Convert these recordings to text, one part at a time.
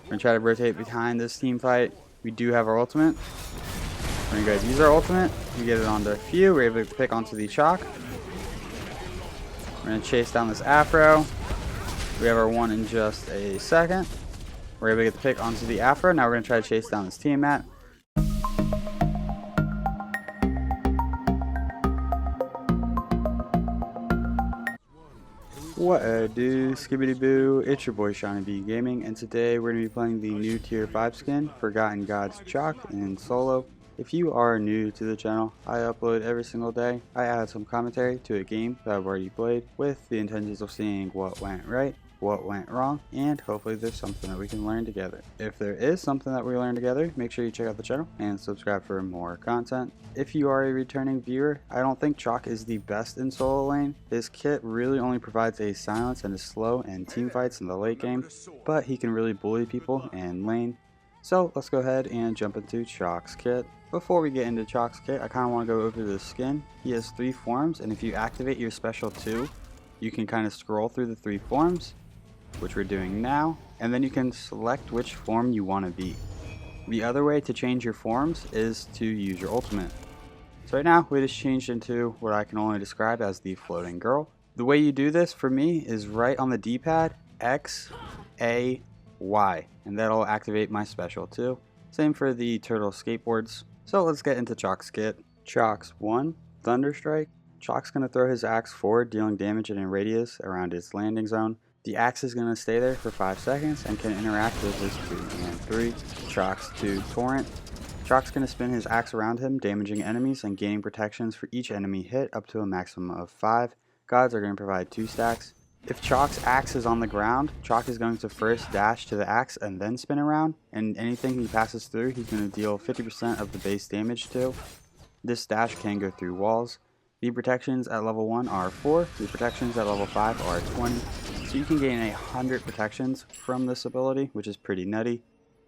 We're going to try to rotate behind this team fight. We do have our ultimate. We're going to use our ultimate. We get it onto a few. We're able to pick onto the Chaac. We're going to chase down this Afro. We have our one in just a second. We're able to get the pick onto the Afro. Now we're going to try to chase down this Tiamat. What a do, skibbity boo, it's your boy Shawnee B Gaming, and today we're going to be playing the new tier 5 skin, Forgotten Gods Chaac in solo. If you are new to the channel, I upload every single day. I add some commentary to a game that I've already played with the intentions of seeing what went right, what went wrong, and hopefully there's something that we can learn together. If there is something that we learn together, make sure you check out the channel and subscribe for more content. If you are a returning viewer, I don't think Chaac is the best in solo lane. His kit really only provides a silence and is slow in team fights in the late game, but he can really bully people in lane. So let's go ahead and jump into Chaac's kit. Before we get into Chaac's kit, I kind of want to go over the skin. He has 3 forms, and if you activate your special 2, you can kind of scroll through the 3 forms, which we're doing now, and then you can select which form you want to be. The other way to change your forms is to use your ultimate. So right now we just changed into what I can only describe as the floating girl. The way you do this for me is right on the D-pad, X, A, Y, and that'll activate my special too. Same for the turtle skateboards. So let's get into Chaac's kit. Chaac's 1, Thunder Strike. Chaac's going to throw his axe forward, dealing damage in a radius around its landing zone. The axe is going to stay there for 5 seconds and can interact with his 2 and 3. Chaac's 2, Torrent. Chaac's going to spin his axe around him, damaging enemies and gaining protections for each enemy hit up to a maximum of 5. Gods are going to provide 2 stacks. If Chaac's axe is on the ground, Chaac is going to first dash to the axe and then spin around, and anything he passes through he's going to deal 50% of the base damage to. This dash can go through walls. The protections at level 1 are 4, the protections at level 5 are 20, so you can gain 100 protections from this ability, which is pretty nutty,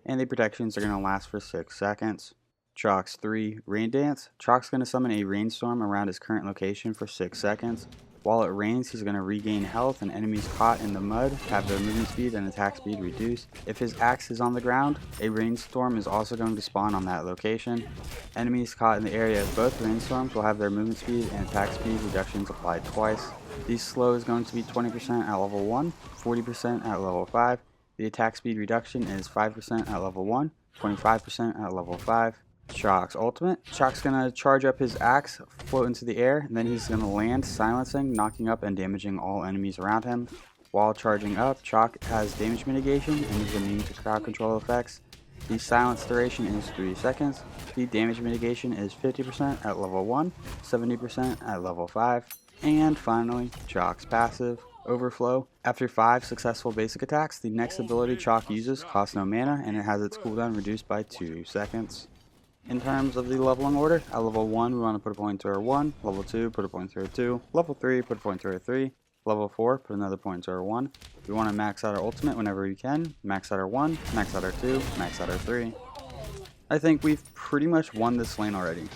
and the protections are going to last for 6 seconds. Chaac's 3, Rain Dance. Chaac's going to summon a rainstorm around his current location for 6 seconds. While it rains, he's going to regain health, and enemies caught in the mud have their movement speed and attack speed reduced. If his axe is on the ground, a rainstorm is also going to spawn on that location. Enemies caught in the area of both rainstorms will have their movement speed and attack speed reductions applied twice. The slow is going to be 20% at level 1, 40% at level 5. The attack speed reduction is 5% at level 1, 25% at level 5. Chaac's ultimate. Chaac's going to charge up his axe, float into the air, and then he's going to land, silencing, knocking up, and damaging all enemies around him. While charging up, Chaac has damage mitigation and is immune to crowd control effects. The silence duration is 3 seconds. The damage mitigation is 50% at level 1, 70% at level 5. And finally, Chaac's passive, Overflow. After 5 successful basic attacks, the next ability Chaac uses costs no mana, and it has its cooldown reduced by 2 seconds. In terms of the leveling order, at level 1 we want to put a point to our 1, level 2 put a point to our 2, level 3 put a point to our 3, level 4 put another point to our 1. We want to max out our ultimate whenever we can, max out our 1, max out our 2, max out our 3. I think we've pretty much won this lane already.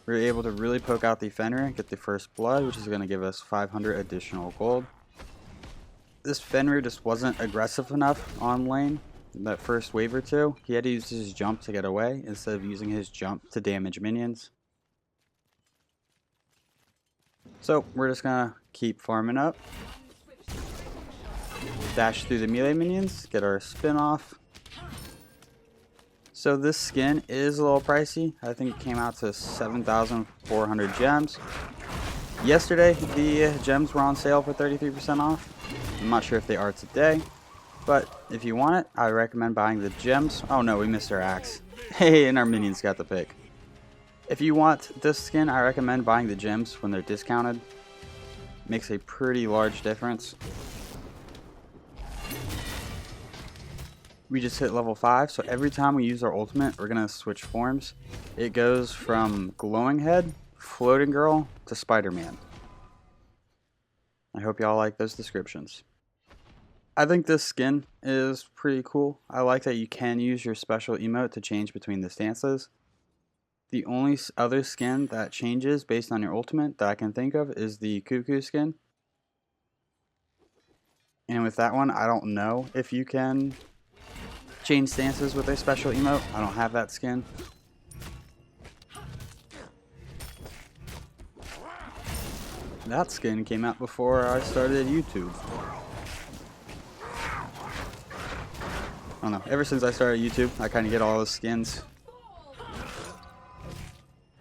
We were able to really poke out the Fenrir, get the first blood, which is going to give us 500 additional gold. This Fenrir just wasn't aggressive enough on lane. That first wave or 2, he had to use his jump to get away instead of using his jump to damage minions. So we're just gonna keep farming up, dash through the melee minions, get our spin off. So this skin is a little pricey. I think it came out to 7,400 gems. Yesterday the gems were on sale for 33% off. I'm not sure if they are today. But if you want it, I recommend buying the gems. Oh no, we missed our axe. Hey, and our minions got the pick. If you want this skin, I recommend buying the gems when they're discounted. Makes a pretty large difference. We just hit level 5, so every time we use our ultimate, we're going to switch forms. It goes from Glowing Head, Floating Girl, to Spider-Man. I hope y'all like those descriptions. I think this skin is pretty cool. I like that you can use your special emote to change between the stances. The only other skin that changes based on your ultimate that I can think of is the Cuckoo skin. And with that one, I don't know if you can chain stances with a special emote. I don't have that skin. That skin came out before I started YouTube. I don't know, ever since I started YouTube, I kind of get all the skins.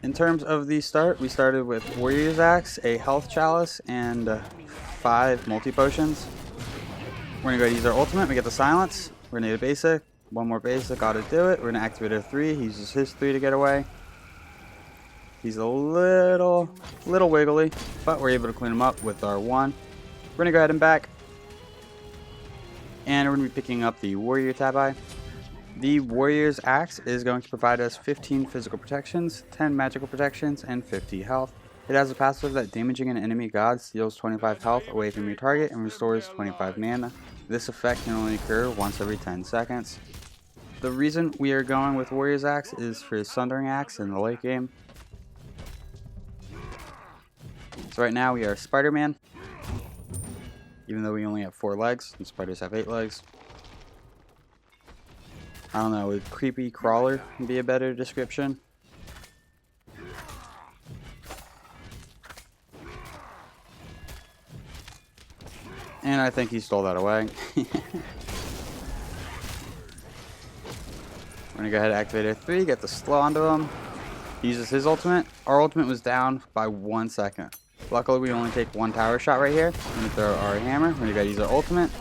In terms of the start, we started with Warrior's Axe, a Health Chalice, and 5 multi-potions. We're going to go use our ultimate, we get the Silence. We're going to need a basic, one more basic, ought to do it. We're going to activate our 3, he uses his 3 to get away. He's a little wiggly, but we're able to clean him up with our 1. We're going to go ahead and back. And we're going to be picking up the Warrior Tabi. The Warrior's Axe is going to provide us 15 physical protections, 10 magical protections, and 50 health. It has a passive that damaging an enemy god steals 25 health away from your target and restores 25 mana. This effect can only occur once every 10 seconds. The reason we are going with Warrior's Axe is for Sundering Axe in the late game. So right now we are Spider-Man. Even though we only have 4 legs, and spiders have 8 legs. I don't know, would creepy crawler be a better description? And I think he stole that away. We're gonna go ahead and activate our 3, get the slow onto him. He uses his ultimate. Our ultimate was down by 1 second. Luckily, we only take 1 tower shot right here. We're going to throw our hammer. We're going to go use our ultimate.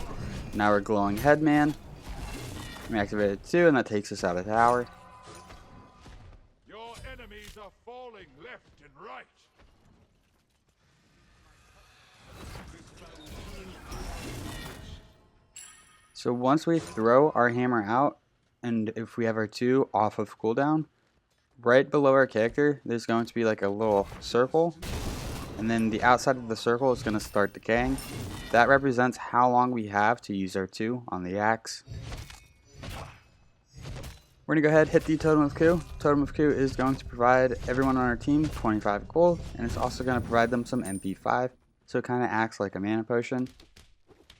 Now we're glowing headman. We activated 2, and that takes us out of tower. Your enemies are falling left and right. So once we throw our hammer out, and if we have our 2 off of cooldown, right below our character, there's going to be like a little circle. And then the outside of the circle is going to start decaying. That represents how long we have to use our 2 on the axe. We're going to go ahead and hit the Totem of Coup. Totem of Coup is going to provide everyone on our team 25 gold, and it's also going to provide them some MP5, so it kind of acts like a mana potion.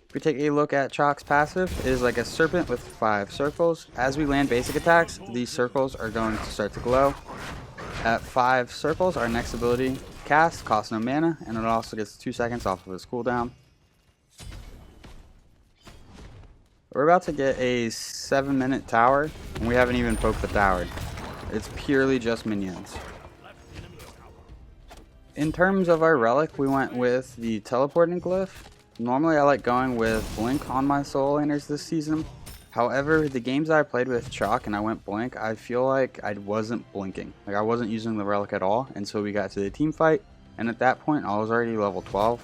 If we take a look at Chaac's passive, it is like a serpent with 5 circles. As we land basic attacks, these circles are going to start to glow. At 5 circles, our next ability cast costs no mana, and it also gets 2 seconds off of his cooldown. We're about to get a 7-minute tower, and we haven't even poked the tower. It's purely just minions. In terms of our relic, we went with the teleporting glyph. Normally I like going with blink on my solo laners this season. However, the games that I played with Chaac and I went blink, I feel like I wasn't blinking. Like I wasn't using the relic at all until we got to the team fight, and at that point I was already level 12.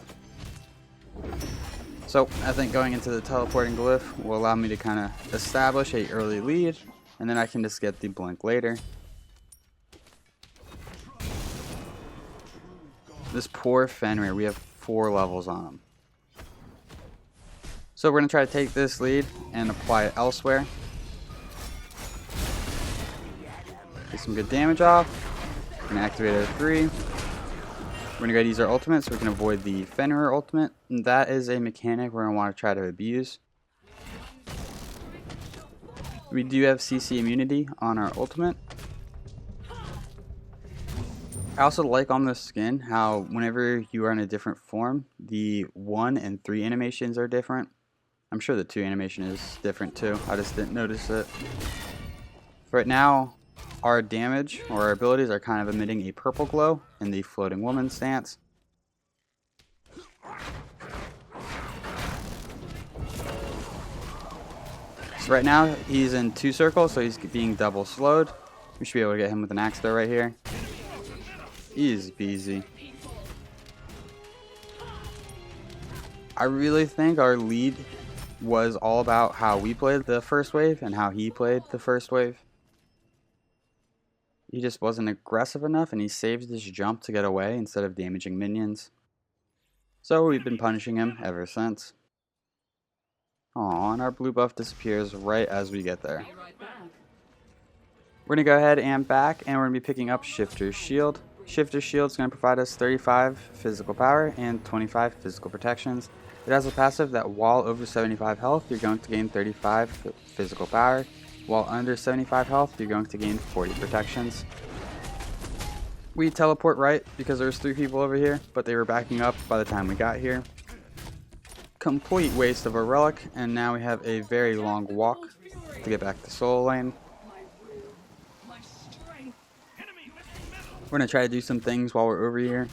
So I think going into the teleporting glyph will allow me to kind of establish a early lead, and then I can just get the blink later. This poor Fenrir, we have 4 levels on him. So we're going to try to take this lead and apply it elsewhere. Get some good damage off. We're going to activate our 3. We're going to go use our ultimate so we can avoid the Fenrir ultimate. And that is a mechanic we're going to want to try to abuse. We do have CC immunity on our ultimate. I also like on this skin how whenever you are in a different form, the 1 and 3 animations are different. I'm sure the 2 animation is different too. I just didn't notice it. Right now, our damage or our abilities are kind of emitting a purple glow in the floating woman stance. So right now, he's in 2 circles, so he's being double slowed. We should be able to get him with an axe throw right here. Easy peasy. I really think our lead was all about how we played the first wave and how he played the first wave. He just wasn't aggressive enough, and he saved his jump to get away instead of damaging minions. So we've been punishing him ever since. Aw, and our blue buff disappears right as we get there. We're going to go ahead and back, and we're going to be picking up Shifter's Shield. Shifter's Shield is going to provide us 35 physical power and 25 physical protections. It has a passive that while over 75 health, you're going to gain 35 physical power. While under 75 health, you're going to gain 40 protections. We teleport right because there's 3 people over here, but they were backing up by the time we got here. Complete waste of a relic, and now we have a very long walk to get back to solo lane. We're going to try to do some things while we're over here.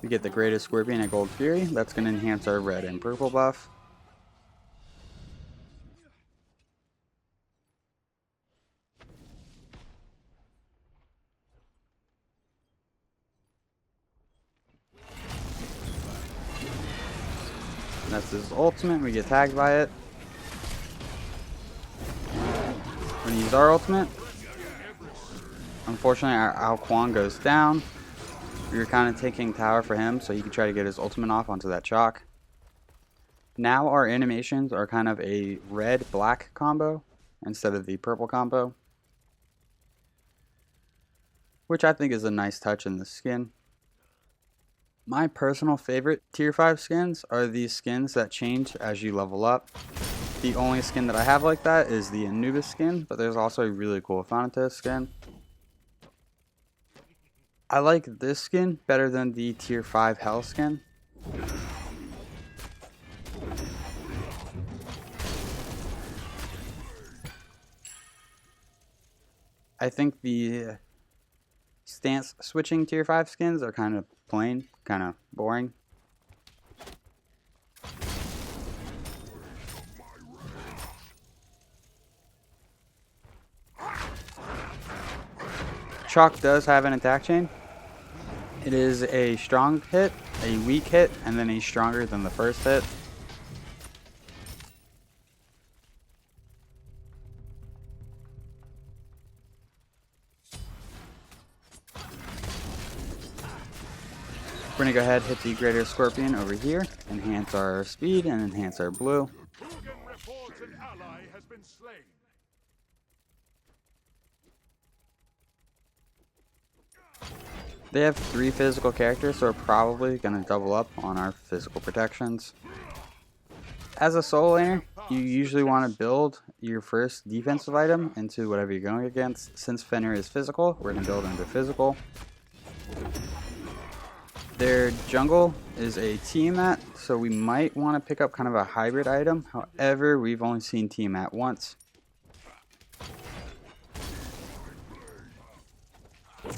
We get the Greatest Scorpion at Gold Fury. That's going to enhance our red and purple buff. That's his ultimate. We get tagged by it. We're going to use our ultimate. Unfortunately, our Ao Kuang goes down. We were kind of taking tower for him so he could try to get his ultimate off onto that Chaac. Now our animations are kind of a red-black combo instead of the purple combo, which I think is a nice touch in the skin. My personal favorite tier 5 skins are these skins that change as you level up. The only skin that I have like that is the Anubis skin, but there's also a really cool Thanatos skin. I like this skin better than the tier 5 Hell skin. I think the stance switching tier 5 skins are kind of plain, kind of boring. Chaac does have an attack chain. It is a strong hit, a weak hit, and then a stronger than the first hit. We're going to go ahead and hit the Greater Scorpion over here, enhance our speed and enhance our blue. Reports an ally has been slain. They have 3 physical characters, so we're probably going to double up on our physical protections. As a solo laner, you usually want to build your first defensive item into whatever you're going against. Since Fenrir is physical, we're going to build into physical. Their jungle is a Tiamat, so we might want to pick up kind of a hybrid item. However, we've only seen Tiamat once. We're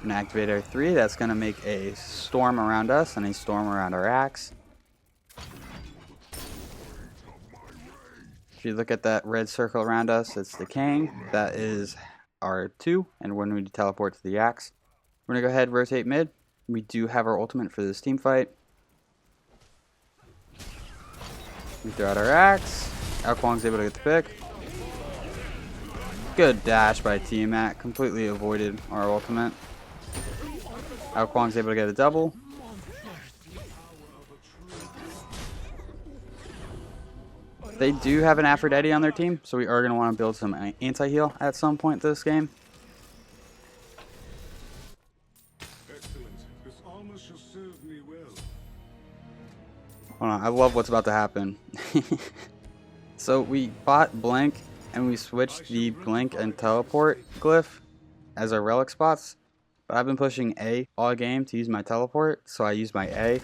going to activate our 3. That's going to make a storm around us and a storm around our axe. If you look at that red circle around us, it's decaying. That is our 2, and when we teleport to the axe. We're going to go ahead and rotate mid. We do have our ultimate for this team fight. We throw out our axe. Ao Kuang's able to get the pick. Good dash by Tiamat. Completely avoided our ultimate. Ao Kuang's able to get a double. They do have an Aphrodite on their team, so we are going to want to build some anti-heal at some point this game. Excellent. This armor shall serve me well. Hold on, I love what's about to happen. So we bought Blink, and we switched the Blink and Teleport glyph as our relic spots. But I've been pushing A all game to use my teleport, so I use my A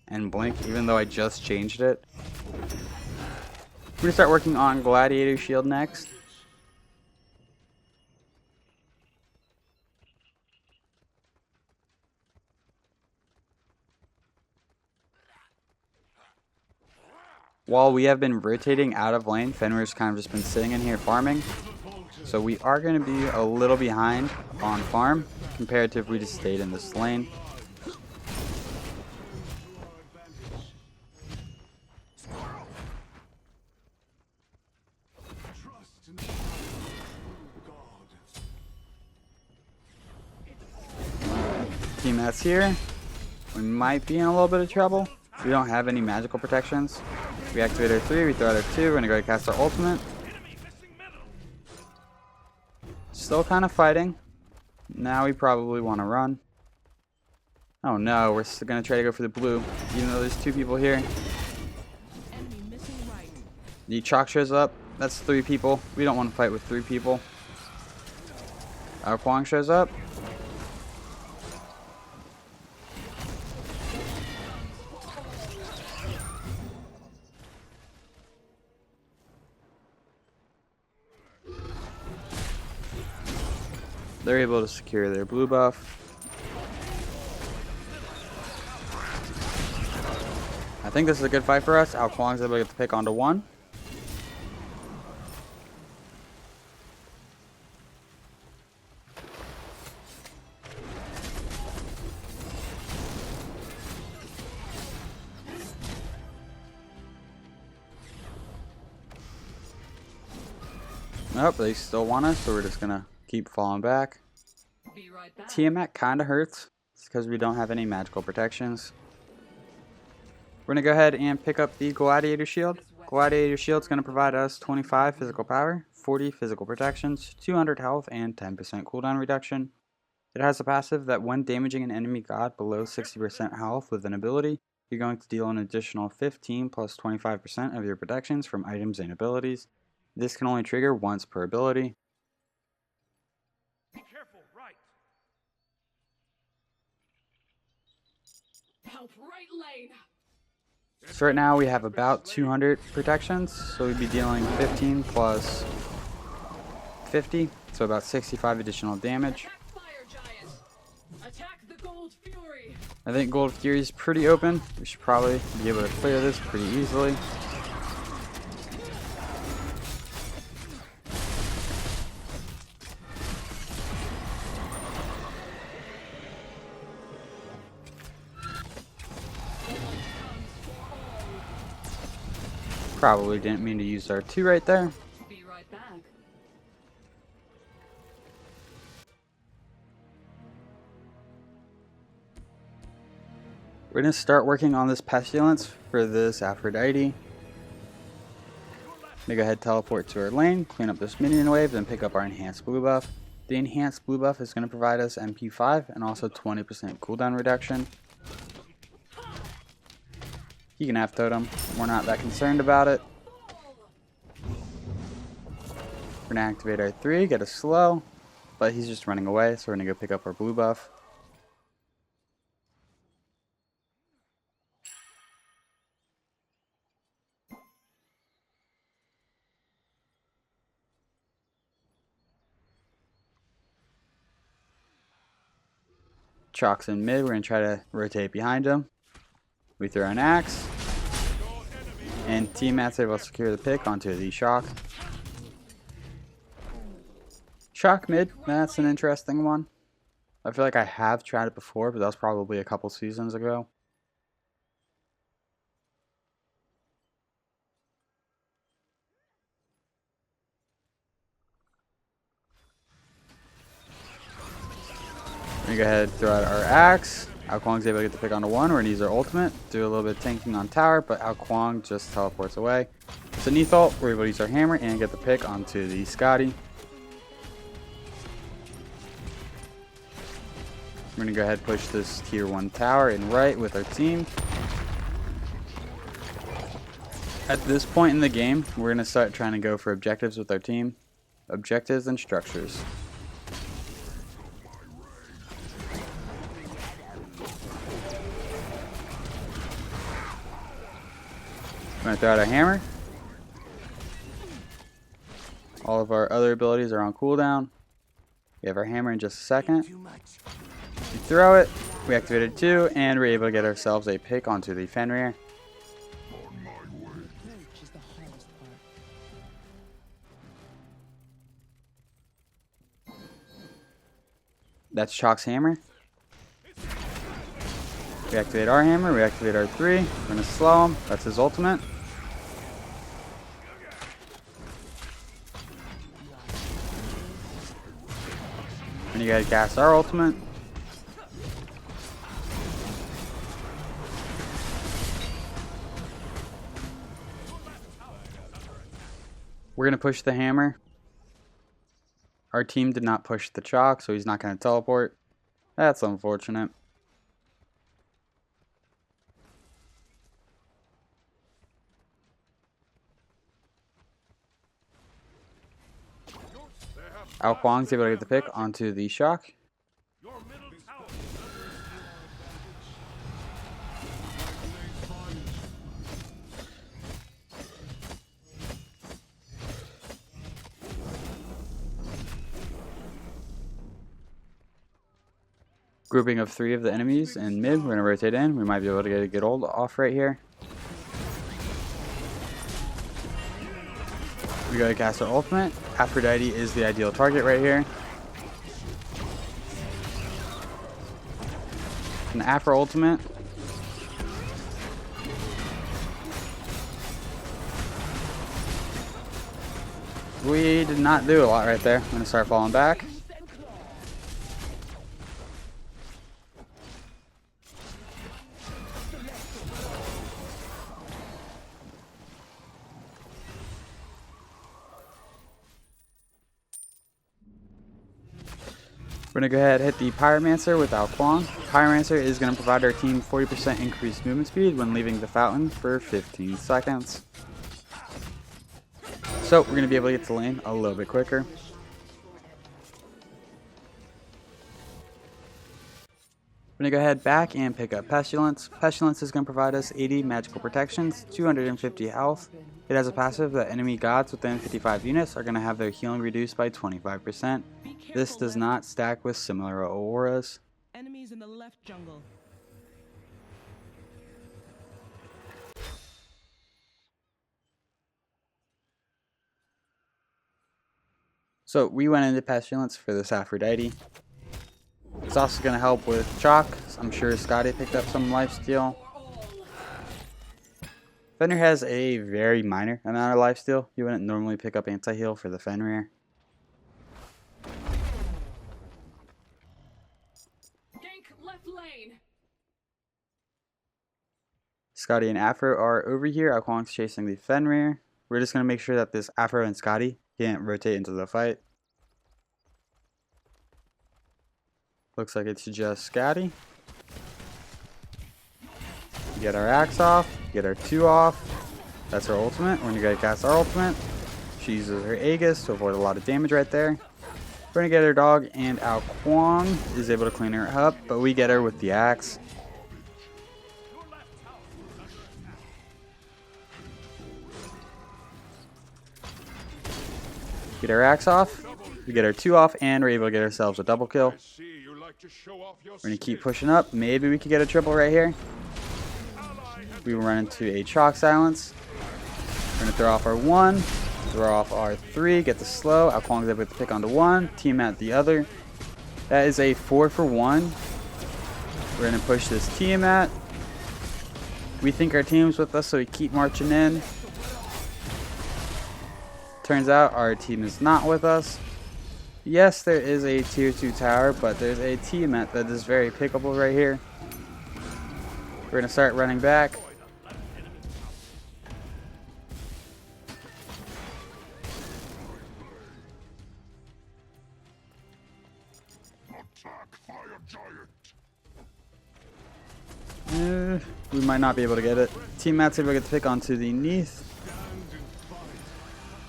and Blink, even though I just changed it. We're going to start working on Gladiator Shield next. While we have been rotating out of lane, Fenrir's kind of just been sitting in here farming. So we are going to be a little behind on farm compared to if we just stayed in this lane. Teammates here. We might be in a little bit of trouble. We don't have any magical protections. We activate our 3, we throw out our 2, we're going to go ahead and cast our ultimate. Still kind of fighting. Now we probably want to run. Oh no, we're still going to try to go for the blue, even though there's 2 people here. The Chaac shows up. That's 3 people. We don't want to fight with 3 people. Ao Kuang shows up. They're able to secure their blue buff. I think this is a good fight for us. Ao Kuang's able to get the pick onto 1. Nope, they still want us, so we're just gonna keep falling back. Tiamat kinda hurts. It's because we don't have any magical protections. We're gonna go ahead and pick up the Gladiator shield. Gladiator shield's gonna provide us 25 physical power, 40 physical protections, 200 health, and 10% cooldown reduction. It has a passive that when damaging an enemy god below 60% health with an ability, you're going to deal an additional 15 plus 25% of your protections from items and abilities. This can only trigger once per ability. Be careful, right. Help right lane. So right now we have about 200 protections, so we'd be dealing 15 plus 50, so about 65 additional damage. Attack Fire Giant. Attack the Gold Fury. I think Gold Fury is pretty open. We should probably be able to clear this pretty easily. Probably didn't mean to use our 2 right there. Be right back. We're going to start working on this Pestilence for this Aphrodite. Gonna go ahead, teleport to our lane, clean up this minion wave, then pick up our enhanced blue buff. The enhanced blue buff is going to provide us MP5 and also 20% cooldown reduction. He can have totem. We're not that concerned about it. We're going to activate our 3, get a slow, but he's just running away, so we're going to go pick up our blue buff. Chaac's in mid, we're going to try to rotate behind him. We throw an axe, and Tiamat's able to secure the pick onto the Chaac. Chaac mid, that's an interesting one. I feel like I have tried it before, but that was probably a couple seasons ago. We're going to go ahead and throw out our axe. Ao Kuang's able to get the pick onto 1. We're going to use our ultimate. Do a little bit of tanking on tower, but Ao Kuang just teleports away. So Neathult, we're able to use our hammer and get the pick onto the Scotty. We're going to go ahead and push this tier 1 tower in right with our team. At this point in the game, we're going to start trying to go for objectives with our team. Objectives and structures. We're going to throw out our hammer. All of our other abilities are on cooldown. We have our hammer in just a second. We throw it, we activated 2, and we're able to get ourselves a pick onto the Fenrir. That's Chaac's hammer. We activate our hammer, we activate our 3. We're going to slow him. That's his ultimate. And you gotta cast our ultimate. We're going to push the hammer. Our team did not push the Chaac, so he's not going to teleport. That's unfortunate. Ao Kwang's able to get the pick onto the Chaac. Grouping of 3 of the enemies in mid. We're going to rotate in. We might be able to get a good ult off right here. We gotta cast our ultimate. Aphrodite is the ideal target right here. An Aphro ultimate. We did not do a lot right there. I'm gonna start falling back. We're going to go ahead and hit the Pyromancer with Ao Kwang. Pyromancer is going to provide our team 40% increased movement speed when leaving the fountain for 15 seconds. So we're going to be able to get to lane a little bit quicker. We're going to go ahead back and pick up Pestilence. Pestilence is going to provide us 80 magical protections, 250 health. It has a passive that enemy gods within 55 units are going to have their healing reduced by 25%. This does not stack with similar auras. Enemies in the left jungle. So we went into Pestilence for this Aphrodite. It's also going to help with Chaac. I'm sure Scotty picked up some lifesteal. Fenrir has a very minor amount of lifesteal. You wouldn't normally pick up anti-heal for the Fenrir. Gank left lane. Scotty and Afro are over here. Ao Kwang's chasing the Fenrir. We're just going to make sure that this Afro and Scotty can't rotate into the fight. Looks like it's just Scotty. Get our axe off, get our 2 off. That's our ultimate. We're gonna go cast our ultimate. She uses her Aegis to avoid a lot of damage right there. We're gonna get her dog, and Ao Kwang is able to clean her up, but we get her with the axe. Get our axe off, we get our 2 off, and we're able to get ourselves a double kill. We're gonna keep pushing up. Maybe we could get a triple right here. We will run into a Chaac silence. We're going to throw off our 1, throw off our 3, get the slow. Ao Kwang's able to pick onto 1, team at the other. That is a 4 for 1. We're going to push this Tiamat. We think our team's with us, so we keep marching in. Turns out our team is not with us. Yes, there is a tier 2 tower, but there's a Tiamat that is very pickable right here. We're going to start running back. We might not be able to get it. Tiamat's able to get the pick onto the Neath.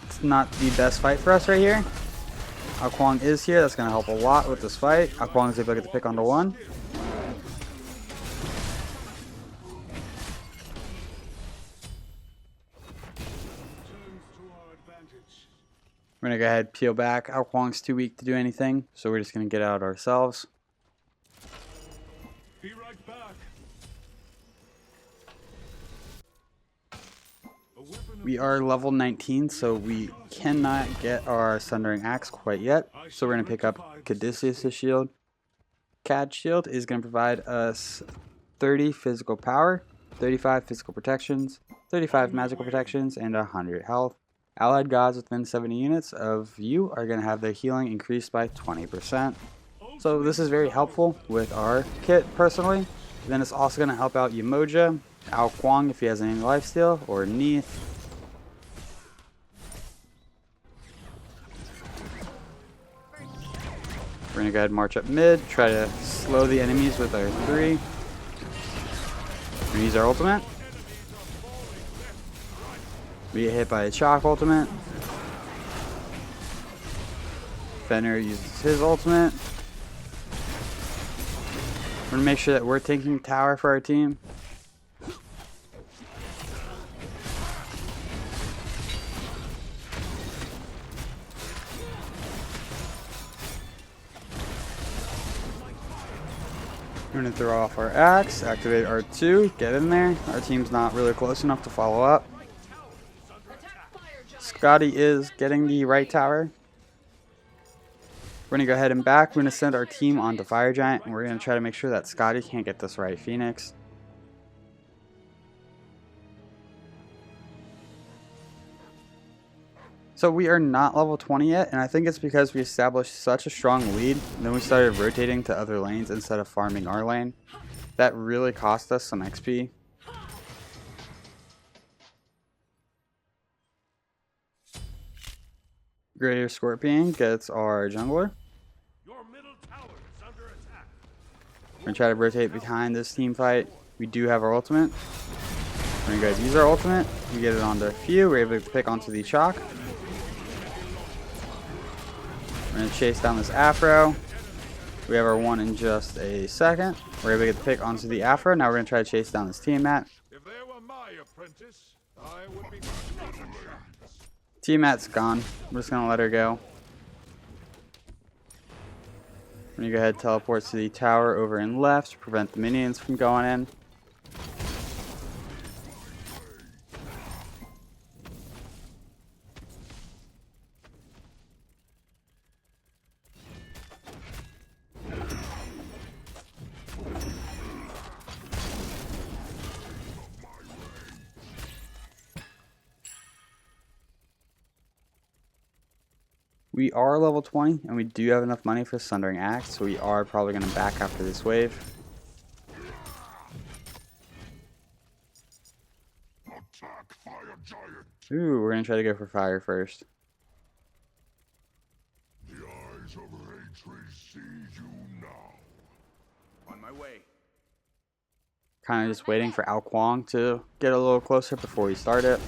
It's not the best fight for us right here. Ao Kwang is here. That's going to help a lot with this fight. Ao Kwang's able to get the pick onto 1. We're going to go ahead and peel back. Ao Kwang's too weak to do anything, so we're just going to get out ourselves. Be right back. We are level 19, so we cannot get our Sundering Axe quite yet. So we're going to pick up Caduceus' shield. Cad shield is going to provide us 30 physical power, 35 physical protections, 35 magical protections, and 100 health. Allied gods within 70 units of you are going to have their healing increased by 20%. So this is very helpful with our kit personally. Then it's also going to help out Yamoja, Ao Kwang if he has any lifesteal, or Neath. We're going to go ahead and march up mid, try to slow the enemies with our 3. We're going to use our ultimate. We get hit by a Chaac ultimate. Fenrir uses his ultimate. We're gonna make sure that we're taking tower for our team. We're gonna throw off our axe, activate R2, get in there. Our team's not really close enough to follow up. Scotty is getting the right tower. We're gonna go ahead and back. We're gonna send our team onto Fire Giant, and we're gonna try to make sure that Scotty can't get this right Phoenix. So we are not level 20 yet, and I think it's because we established such a strong lead, and then we started rotating to other lanes instead of farming our lane. That really cost us some XP. Greater Scorpion gets our jungler. Your middle tower is under attack. We're gonna try to rotate behind this team fight. We do have our ultimate. We're gonna go use our ultimate. We get it onto a few. We're able to pick onto the Chaac. We're going to chase down this Afro. We have our one in just a second. We're able to get the pick onto the Afro. Now we're going to try to chase down this Tiamat. If they were my apprentice, I would be Tiamat's gone. We're just going to let her go. We're going to go ahead and teleport to the tower over and left to prevent the minions from going in. We are level 20, and we do have enough money for Sundering Axe, so we are probably going to back after this wave. attack fire giant. Ooh, we're going to try to go for fire first. The eyes of hatred see you now. On my way. Kind of just waiting for Ao Kuang to get a little closer before we start it.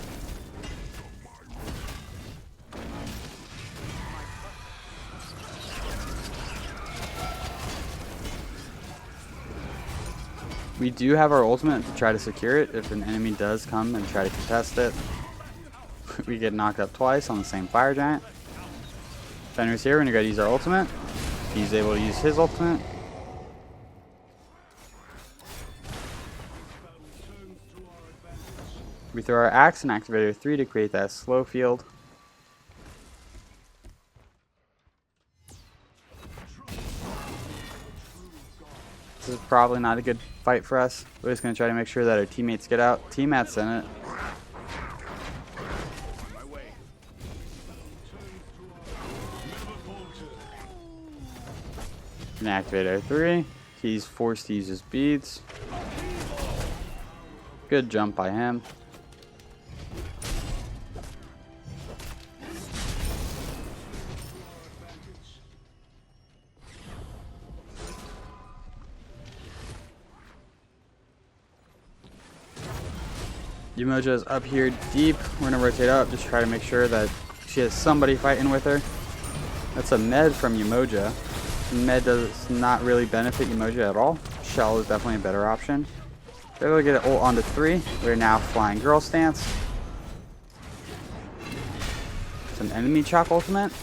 We do have our ultimate to try to secure it if an enemy does come and try to contest it. We get knocked up twice on the same fire giant. Fenrir's here, we're gonna go use our ultimate. He's able to use his ultimate. We throw our axe and activator 3 to create that slow field. This is probably not a good fight for us. We're just going to try to make sure that our teammates get out. Tiamat's in it. And activate our 3. He's forced to use his beads. Good jump by him. Umoja is up here deep. We're going to rotate up, just try to make sure that she has somebody fighting with her. That's a med from Umoja. Med does not really benefit Umoja at all. Shell is definitely a better option. We're able to get an ult onto 3. We're now flying girl stance. It's an enemy Chaac ultimate.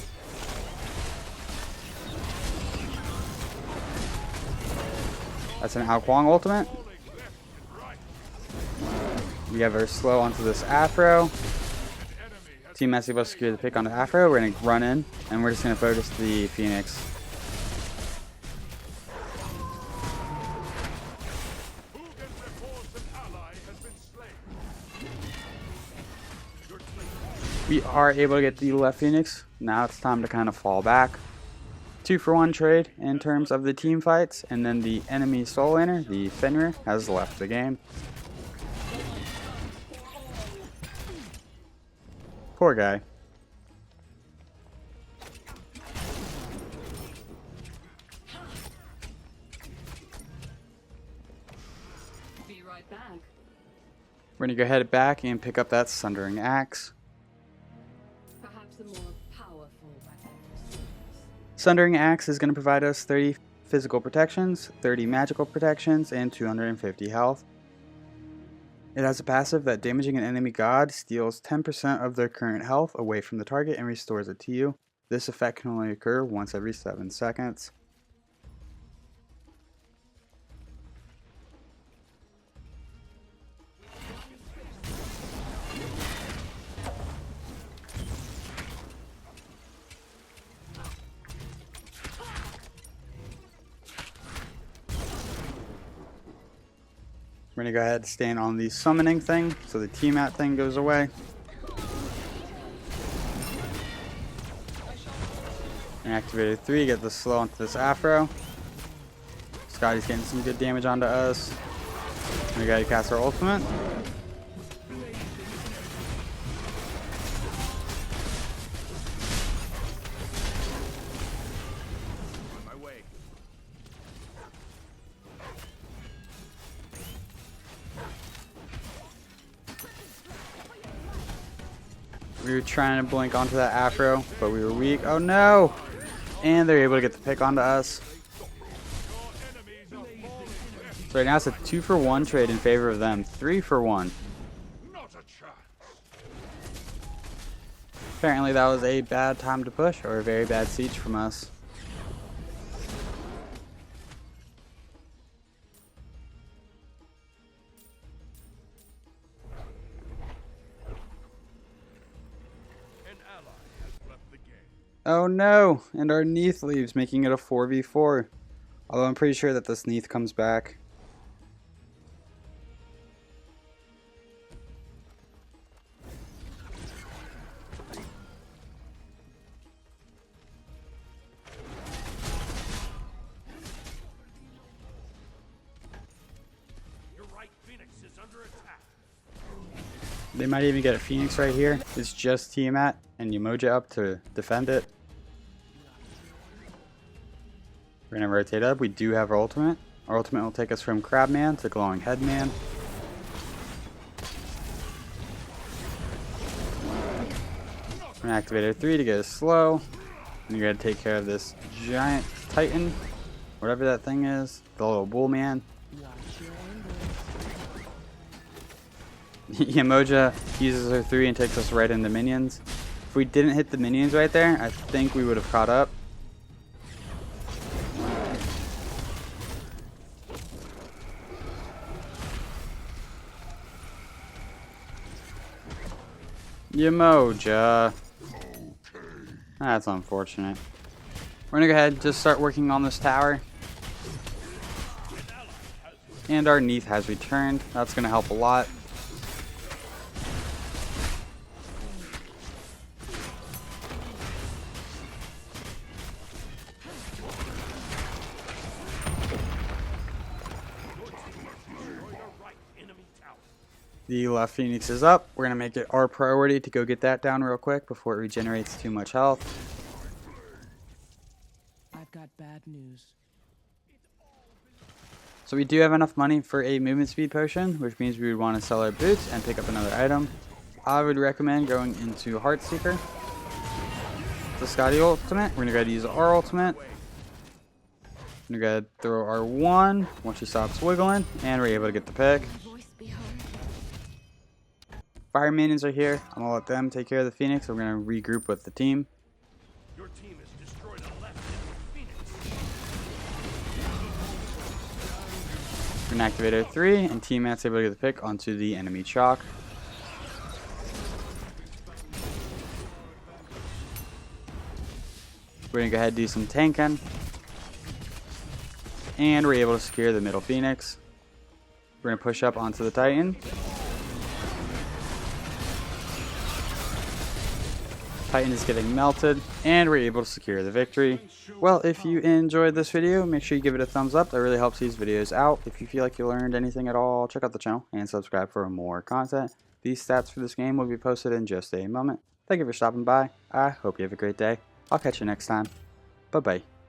That's an Ao Kuang ultimate. We have her slow onto this Afro. Team Messi will secure the pick on the Afro. We're going to run in, and we're just going to focus the Phoenix. We are able to get the left Phoenix. Now it's time to kind of fall back. 2-for-1 trade in terms of the team fights, and then the enemy soul laner, the Fenrir, has left the game. Poor guy. Be right back. We're gonna go head back and pick up that Sundering Axe. Perhaps a more powerful weapon. Sundering Axe is going to provide us 30 physical protections, 30 magical protections, and 250 health. It has a passive that damaging an enemy god steals 10% of their current health away from the target and restores it to you. This effect can only occur once every 7 seconds. We're going to go ahead and stand on the summoning thing so the Tiamat thing goes away. And activated 3, get the slow onto this Afro. Scotty's getting some good damage onto us. We got to cast our ultimate. We were trying to blink onto that Afro, but we were weak. Oh no! And they're able to get the pick onto us. So right now it's a 2-for-1 trade in favor of them. 3-for-1. Apparently that was a bad time to push, or a very bad siege from us. Oh no! And our Neath leaves, making it a 4v4. Although I'm pretty sure that this Neath comes back. Your right Phoenix is under attack. They might even get a Phoenix right here. It's just Tiamat and Umoja up to defend it. We're going to rotate up. We do have our ultimate. Our ultimate will take us from Crabman to Glowing Headman. We're going to activate our 3 to get us slow. And you're going to take care of this giant Titan. Whatever that thing is. The little bull man. Umoja uses her 3 and takes us right into minions. If we didn't hit the minions right there, I think we would have caught up. Umoja. That's unfortunate. We're gonna go ahead and just start working on this tower. And our Neath has returned. That's gonna help a lot. The left Phoenix is up. We're going to make it our priority to go get that down real quick before it regenerates too much health. I've got bad news. So we do have enough money for a movement speed potion, which means we would want to sell our boots and pick up another item. I would recommend going into Heartseeker. The Scotty ultimate. We're going to go ahead and use our ultimate. We're going to go ahead and throw our 1 once she stops wiggling, and we're able to get the pick. Fire minions are here. I'm gonna let them take care of the Phoenix. We're gonna regroup with the team. Your team has destroyed a left Phoenix. We're gonna activate our 3, and Tiamat's able to get the pick onto the enemy Chaac. We're gonna go ahead and do some tanking. And we're able to secure the middle Phoenix. We're gonna push up onto the Titan. Titan is getting melted, and we're able to secure the victory. Well, if you enjoyed this video, make sure you give it a thumbs up. That really helps these videos out. If you feel like you learned anything at all, check out the channel and subscribe for more content. These stats for this game will be posted in just a moment. Thank you for stopping by. I hope you have a great day. I'll catch you next time. Bye-bye.